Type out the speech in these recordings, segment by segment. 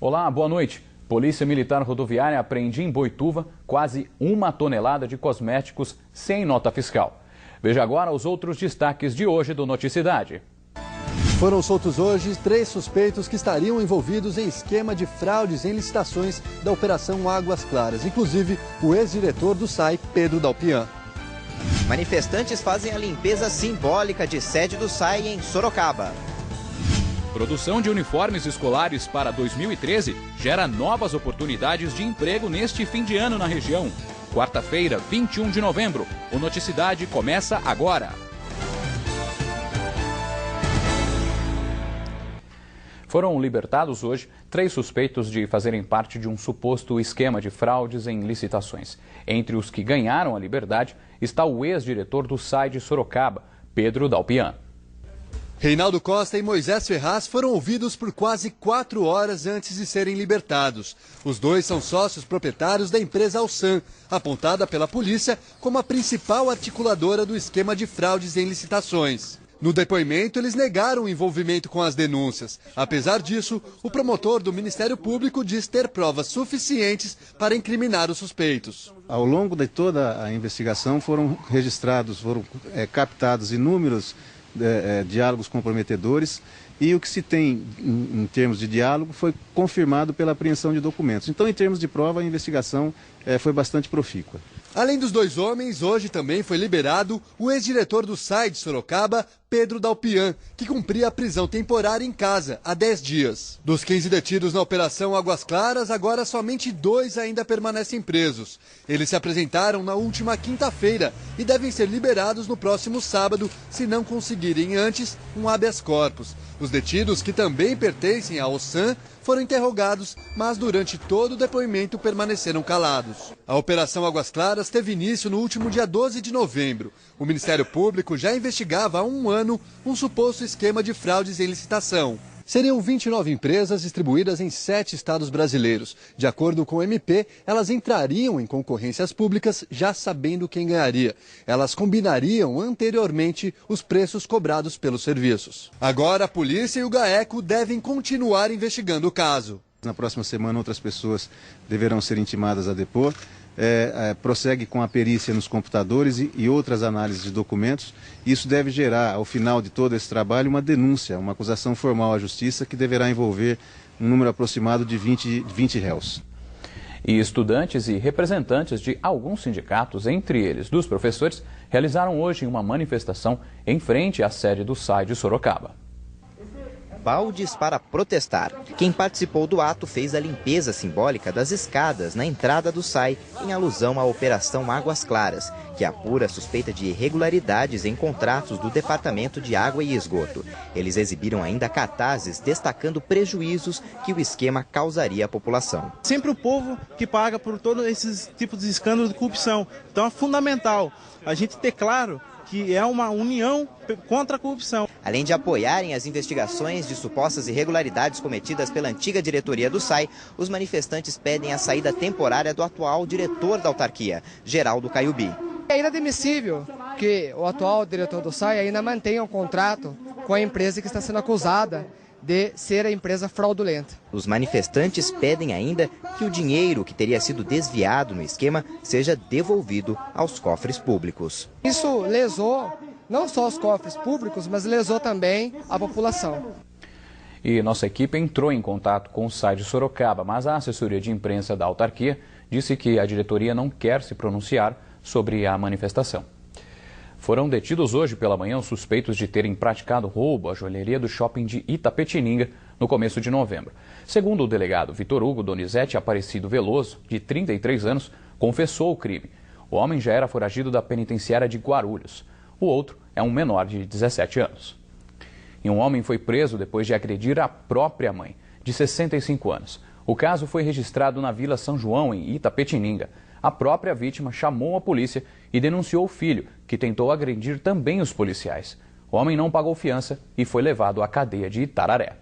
Olá, boa noite. Polícia Militar Rodoviária apreende em Boituva quase 1 tonelada de cosméticos sem nota fiscal. Veja agora os outros destaques de hoje do Noticidade. Foram soltos hoje 3 suspeitos que estariam envolvidos em esquema de fraudes em licitações da Operação Águas Claras, inclusive o ex-diretor do SAI, Pedro Dalpian. Manifestantes fazem a limpeza simbólica de sede do SAI em Sorocaba. Produção de uniformes escolares para 2013 gera novas oportunidades de emprego neste fim de ano na região. Quarta-feira, 21 de novembro. O Noticidade começa agora. Foram libertados hoje 3 suspeitos de fazerem parte de um suposto esquema de fraudes em licitações. Entre os que ganharam a liberdade está o ex-diretor do SAI de Sorocaba, Pedro Dalpian. Reinaldo Costa e Moisés Ferraz foram ouvidos por quase 4 horas antes de serem libertados. Os 2 são sócios proprietários da empresa Alsan, apontada pela polícia como a principal articuladora do esquema de fraudes em licitações. No depoimento, eles negaram o envolvimento com as denúncias. Apesar disso, o promotor do Ministério Público diz ter provas suficientes para incriminar os suspeitos. Ao longo de toda a investigação foram captados inúmeros diálogos comprometedores e o que se tem em termos de diálogo foi confirmado pela apreensão de documentos. Então, em termos de prova, a investigação foi bastante profícua. Além dos 2 homens, hoje também foi liberado o ex-diretor do SAI de Sorocaba, Pedro Dalpian, que cumpria a prisão temporária em casa há 10 dias. Dos 15 detidos na Operação Águas Claras, agora somente 2 ainda permanecem presos. Eles se apresentaram na última quinta-feira e devem ser liberados no próximo sábado, se não conseguirem antes um habeas corpus. Os detidos, que também pertencem à OSAN, foram interrogados, mas durante todo o depoimento permaneceram calados. A Operação Águas Claras teve início no último dia 12 de novembro. O Ministério Público já investigava há 1 ano um suposto esquema de fraudes em licitação. Seriam 29 empresas distribuídas em 7 estados brasileiros. De acordo com o MP, elas entrariam em concorrências públicas já sabendo quem ganharia. Elas combinariam anteriormente os preços cobrados pelos serviços. Agora, a polícia e o GAECO devem continuar investigando o caso. Na próxima semana, outras pessoas deverão ser intimadas a depor. Prossegue com a perícia nos computadores e outras análises de documentos. Isso deve gerar, ao final de todo esse trabalho, uma denúncia, uma acusação formal à Justiça que deverá envolver um número aproximado de 20 réus. E estudantes e representantes de alguns sindicatos, entre eles dos professores, realizaram hoje uma manifestação em frente à sede do SAI de Sorocaba. Baldes para protestar. Quem participou do ato fez a limpeza simbólica das escadas na entrada do SAI, em alusão à Operação Águas Claras, que apura a suspeita de irregularidades em contratos do Departamento de Água e Esgoto. Eles exibiram ainda cartazes destacando prejuízos que o esquema causaria à população. Sempre o povo que paga por todos esses tipos de escândalo de corrupção. Então é fundamental a gente ter claro que é uma união contra a corrupção. Além de apoiarem as investigações de supostas irregularidades cometidas pela antiga diretoria do SAI, os manifestantes pedem a saída temporária do atual diretor da autarquia, Geraldo Caiubi. É inadmissível que o atual diretor do SAI ainda mantenha um contrato com a empresa que está sendo acusada de ser a empresa fraudulenta. Os manifestantes pedem ainda que o dinheiro que teria sido desviado no esquema seja devolvido aos cofres públicos. Isso lesou não só os cofres públicos, mas lesou também a população. E nossa equipe entrou em contato com o SAI de Sorocaba, mas a assessoria de imprensa da autarquia disse que a diretoria não quer se pronunciar sobre a manifestação. Foram detidos hoje pela manhã os suspeitos de terem praticado roubo à joalheria do shopping de Itapetininga no começo de novembro. Segundo o delegado Vitor Hugo Donizete Aparecido Veloso, de 33 anos, confessou o crime. O homem já era foragido da penitenciária de Guarulhos. O outro é um menor de 17 anos. E um homem foi preso depois de agredir a própria mãe, de 65 anos. O caso foi registrado na Vila São João, em Itapetininga. A própria vítima chamou a polícia e denunciou o filho, que tentou agredir também os policiais. O homem não pagou fiança e foi levado à cadeia de Itararé.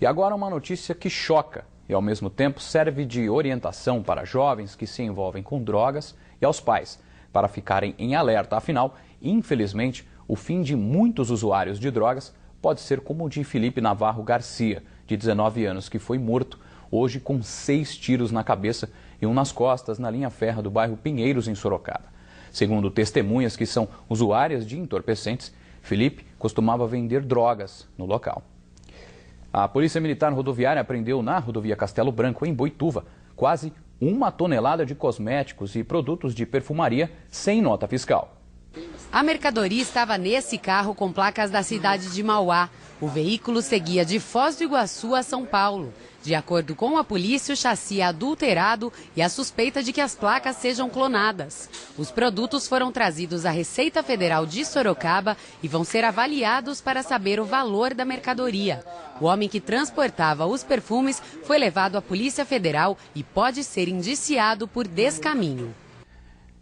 E agora uma notícia que choca e, ao mesmo tempo, serve de orientação para jovens que se envolvem com drogas e aos pais, para ficarem em alerta. Afinal, infelizmente, o fim de muitos usuários de drogas pode ser como o de Felipe Navarro Garcia, de 19 anos, que foi morto hoje com 6 tiros na cabeça e um nas costas na linha férrea do bairro Pinheiros, em Sorocaba. Segundo testemunhas que são usuárias de entorpecentes, Felipe costumava vender drogas no local. A Polícia Militar Rodoviária apreendeu na rodovia Castelo Branco, em Boituva, quase 1 tonelada de cosméticos e produtos de perfumaria sem nota fiscal. A mercadoria estava nesse carro com placas da cidade de Mauá. O veículo seguia de Foz do Iguaçu a São Paulo. De acordo com a polícia, o chassi é adulterado e a suspeita de que as placas sejam clonadas. Os produtos foram trazidos à Receita Federal de Sorocaba e vão ser avaliados para saber o valor da mercadoria. O homem que transportava os perfumes foi levado à Polícia Federal e pode ser indiciado por descaminho.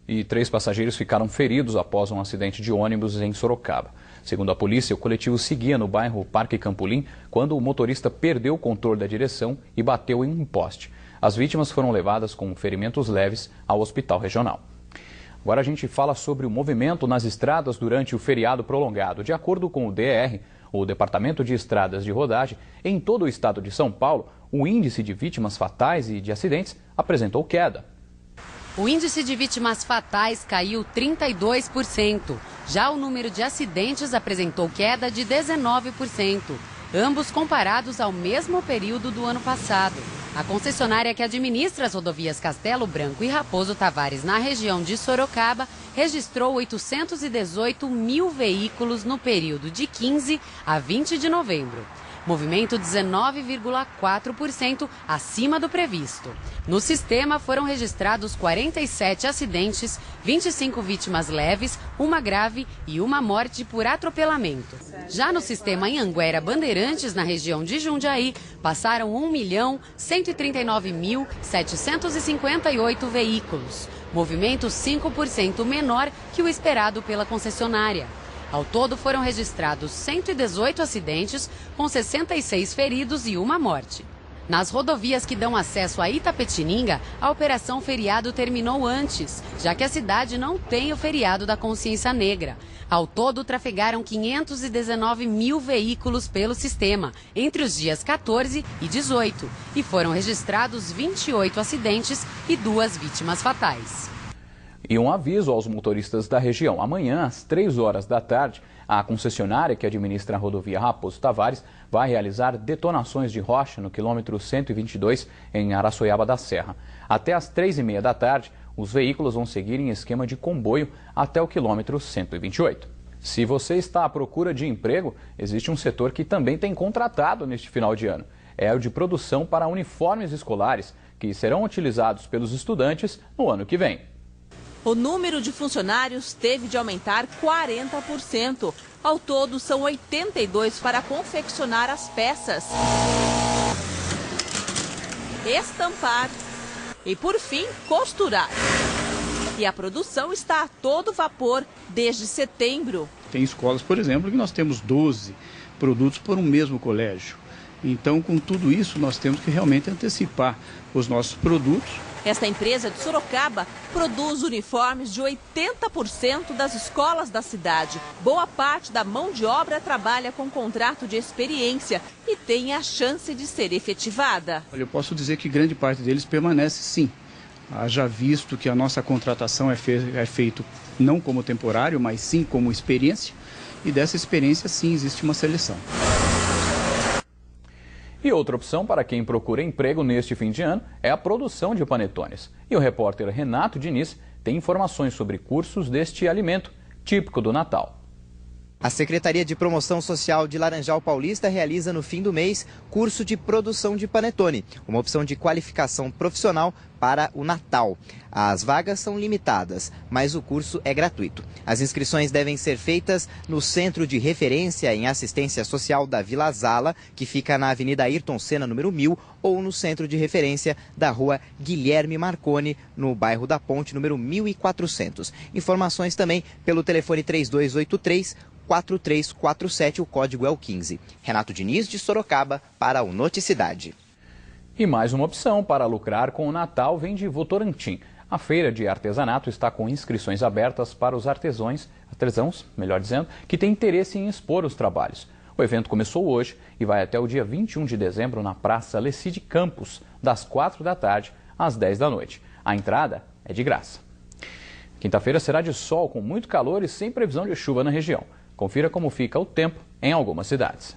E 3 passageiros ficaram feridos após um acidente de ônibus em Sorocaba. Segundo a polícia, o coletivo seguia no bairro Parque Campolim quando o motorista perdeu o controle da direção e bateu em um poste. As vítimas foram levadas com ferimentos leves ao hospital regional. Agora a gente fala sobre o movimento nas estradas durante o feriado prolongado. De acordo com o DER, o Departamento de Estradas de Rodagem, em todo o estado de São Paulo, o índice de vítimas fatais e de acidentes apresentou queda. O índice de vítimas fatais caiu 32%. Já o número de acidentes apresentou queda de 19%, ambos comparados ao mesmo período do ano passado. A concessionária que administra as rodovias Castelo Branco e Raposo Tavares na região de Sorocaba registrou 818 mil veículos no período de 15 a 20 de novembro. Movimento 19,4% acima do previsto. No sistema foram registrados 47 acidentes, 25 vítimas leves, 1 grave e 1 morte por atropelamento. Já no sistema Anhanguera Bandeirantes, na região de Jundiaí, passaram 1.161.758 veículos. Movimento 5% menor que o esperado pela concessionária. Ao todo, foram registrados 118 acidentes, com 66 feridos e 1 morte. Nas rodovias que dão acesso a Itapetininga, a operação feriado terminou antes, já que a cidade não tem o feriado da Consciência Negra. Ao todo, trafegaram 519 mil veículos pelo sistema, entre os dias 14 e 18, e foram registrados 28 acidentes e 2 vítimas fatais. E um aviso aos motoristas da região. Amanhã, às 3 horas da tarde, a concessionária que administra a rodovia Raposo Tavares vai realizar detonações de rocha no quilômetro 122, em Araçoiaba da Serra. Até às 3h30 da tarde, os veículos vão seguir em esquema de comboio até o quilômetro 128. Se você está à procura de emprego, existe um setor que também tem contratado neste final de ano. É o de produção para uniformes escolares, que serão utilizados pelos estudantes no ano que vem. O número de funcionários teve de aumentar 40%. Ao todo, são 82 para confeccionar as peças, estampar e, por fim, costurar. E a produção está a todo vapor desde setembro. Tem escolas, por exemplo, que nós temos 12 produtos por um mesmo colégio. Então, com tudo isso, nós temos que realmente antecipar os nossos produtos. Esta empresa de Sorocaba produz uniformes de 80% das escolas da cidade. Boa parte da mão de obra trabalha com contrato de experiência e tem a chance de ser efetivada. Eu posso dizer que grande parte deles permanece sim. Haja visto que a nossa contratação é feita não como temporário, mas sim como experiência. E dessa experiência sim existe uma seleção. E outra opção para quem procura emprego neste fim de ano é a produção de panetones. E o repórter Renato Diniz tem informações sobre cursos deste alimento típico do Natal. A Secretaria de Promoção Social de Laranjal Paulista realiza no fim do mês curso de produção de panetone, uma opção de qualificação profissional para o Natal. As vagas são limitadas, mas o curso é gratuito. As inscrições devem ser feitas no Centro de Referência em Assistência Social da Vila Zala, que fica na Avenida Ayrton Senna, número 1000, ou no Centro de Referência da Rua Guilherme Marconi, no bairro da Ponte, número 1400. Informações também pelo telefone 3283-4347, o código é o 15. Renato Diniz, de Sorocaba, para o Noticidade. E mais uma opção para lucrar com o Natal vem de Votorantim. A feira de artesanato está com inscrições abertas para os artesãos, que têm interesse em expor os trabalhos. O evento começou hoje e vai até o dia 21 de dezembro na Praça Lecide Campos, das 4 da tarde às 10 da noite. A entrada é de graça. Quinta-feira será de sol, com muito calor e sem previsão de chuva na região. Confira como fica o tempo em algumas cidades.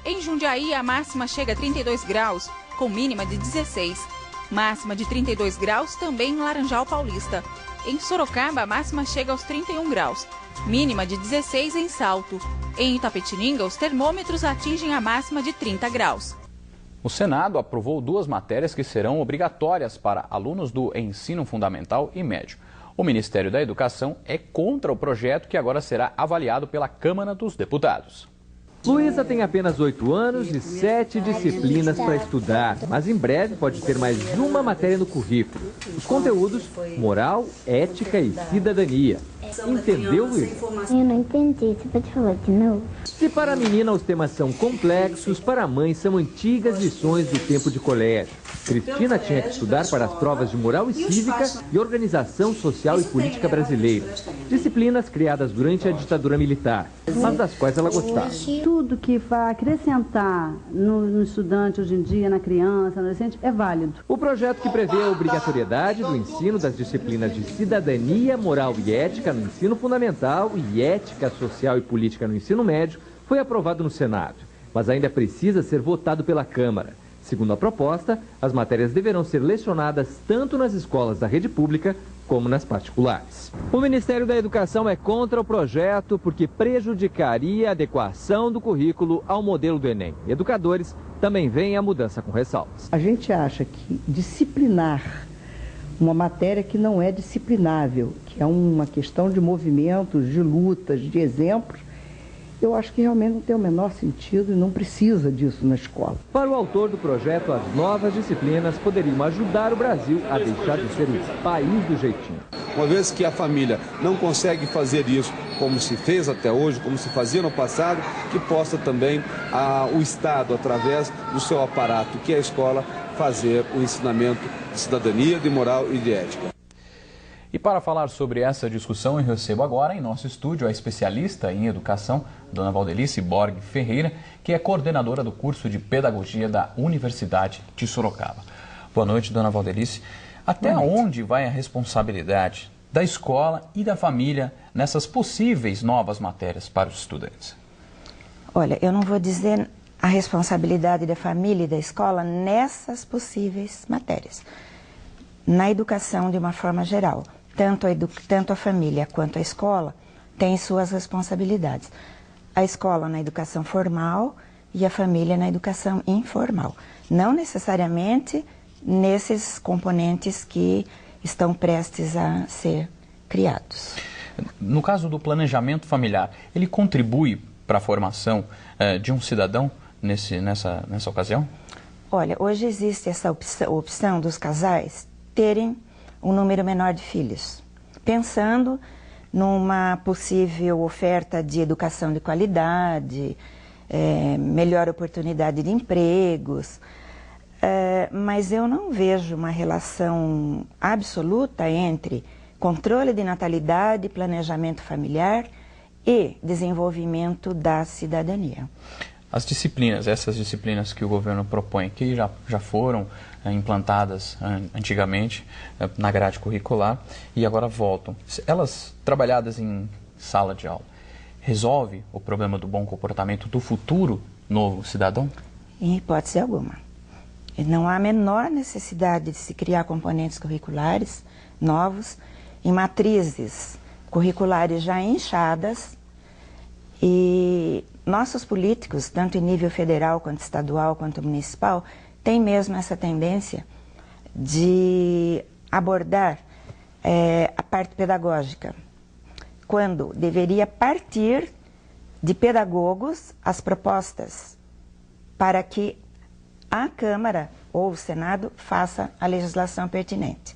Em Jundiaí, a máxima chega a 32 graus, com mínima de 16. Máxima de 32 graus também em Laranjal Paulista. Em Sorocaba, a máxima chega aos 31 graus, mínima de 16 em Salto. Em Itapetininga, os termômetros atingem a máxima de 30 graus. O Senado aprovou 2 matérias que serão obrigatórias para alunos do ensino fundamental e médio. O Ministério da Educação é contra o projeto, que agora será avaliado pela Câmara dos Deputados. Luísa tem apenas 8 anos e 7 disciplinas para estudar, mas em breve pode ter mais uma matéria no currículo. Os conteúdos: moral, ética e cidadania. Entendeu, Luísa? Eu não entendi, você pode falar de novo? Se para a menina os temas são complexos, para a mãe são antigas lições do tempo de colégio. Cristina tinha que estudar para as provas de moral e cívica e organização social e política brasileira. Disciplinas criadas durante a ditadura militar, mas das quais ela gostava. Tudo que vai acrescentar no estudante hoje em dia, na criança, no adolescente, é válido. O projeto que prevê a obrigatoriedade do ensino das disciplinas de cidadania, moral e ética no ensino fundamental e ética social e política no ensino médio foi aprovado no Senado, mas ainda precisa ser votado pela Câmara. Segundo a proposta, as matérias deverão ser lecionadas tanto nas escolas da rede pública como nas particulares. O Ministério da Educação é contra o projeto porque prejudicaria a adequação do currículo ao modelo do Enem. Educadores também veem a mudança com ressalvas. A gente acha que disciplinar uma matéria que não é disciplinável, que é uma questão de movimentos, de lutas, de exemplos, eu acho que realmente não tem o menor sentido e não precisa disso na escola. Para o autor do projeto, as novas disciplinas poderiam ajudar o Brasil a deixar de ser o país do jeitinho. Uma vez que a família não consegue fazer isso como se fez até hoje, como se fazia no passado, que possa também o Estado, através do seu aparato, que é a escola, fazer o ensinamento de cidadania, de moral e de ética. E para falar sobre essa discussão, eu recebo agora em nosso estúdio a especialista em educação, dona Valdelice Borg Ferreira, que é coordenadora do curso de Pedagogia da Universidade de Sorocaba. Boa noite, dona Valdelice. Até onde vai a responsabilidade da escola e da família nessas possíveis novas matérias para os estudantes? Olha, eu não vou dizer a responsabilidade da família e da escola nessas possíveis matérias. Na educação, de uma forma geral, tanto a família quanto a escola têm suas responsabilidades. A escola na educação formal e a família na educação informal. Não necessariamente nesses componentes que estão prestes a ser criados. No caso do planejamento familiar, ele contribui para a formação de um cidadão nessa ocasião? Olha, hoje existe essa opção dos casais terem um número menor de filhos, pensando numa possível oferta de educação de qualidade, melhor oportunidade de empregos, mas eu não vejo uma relação absoluta entre controle de natalidade, planejamento familiar e desenvolvimento da cidadania. As disciplinas, essas disciplinas que o governo propõe, que já foram implantadas antigamente na grade curricular e agora voltam, elas trabalhadas em sala de aula, resolve o problema do bom comportamento do futuro novo cidadão? Em hipótese alguma. Não há a menor necessidade de se criar componentes curriculares novos em matrizes curriculares já inchadas, e nossos políticos, tanto em nível federal, quanto estadual, quanto municipal, têm mesmo essa tendência de abordar a parte pedagógica, quando deveria partir de pedagogos as propostas para que a Câmara ou o Senado faça a legislação pertinente.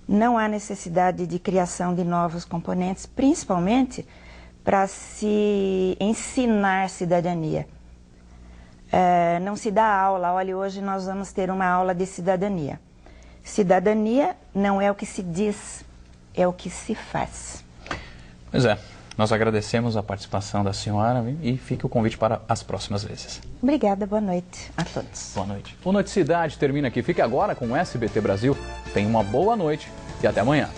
Não há necessidade de criação de novos componentes, principalmente para se ensinar cidadania. Não se dá aula, olha, hoje nós vamos ter uma aula de cidadania. Cidadania não é o que se diz, é o que se faz. Pois é, nós agradecemos a participação da senhora e fica o convite para as próximas vezes. Obrigada, boa noite a todos. Boa noite. O Noticidade termina aqui. Fique agora com o SBT Brasil. Tenha uma boa noite e até amanhã.